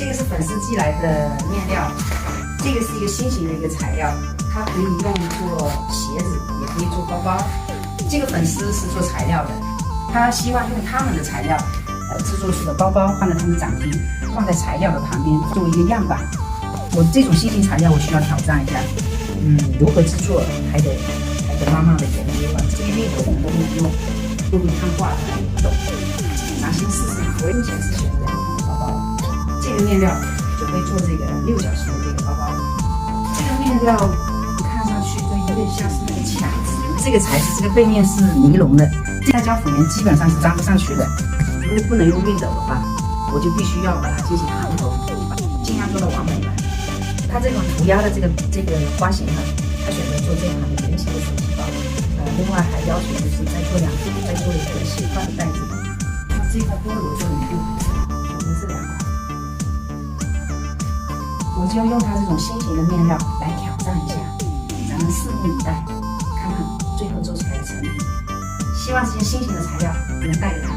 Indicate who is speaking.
Speaker 1: 这个是粉丝寄来的面料，这个是一个新型的一个材料，它可以用做鞋子，也可以做包包。这个粉丝是做材料的，他希望用他们的材料制作出的包包，放在他们展厅，放在材料的旁边作为一个样板。我这种新型材料我需要挑战一下，如何制作还得慢慢的研究吧。这个运动我都没用，会不会看画的也不懂。那先试试，我目前是选择2款包包，这个面料准备做这个6角形的这个包包。这个面料看上去就有点像是那个卡子，这个材质这个背面是尼龙的，这胶辅棉基本上是粘不上去的。如果不能用熨斗的话，我就必须要把它进行行头，尽量做到完美的。它这种涂鸦的这个花型呢，它选择做这款的圆形的手提包。另外还要求就是再做一个斜宽的袋子。像这块菠萝做的一个选择这2款，我就用它这种新型的面料来挑战一下，咱们拭目以待，看看最后做出来的成品。希望这些新型的材料能带给他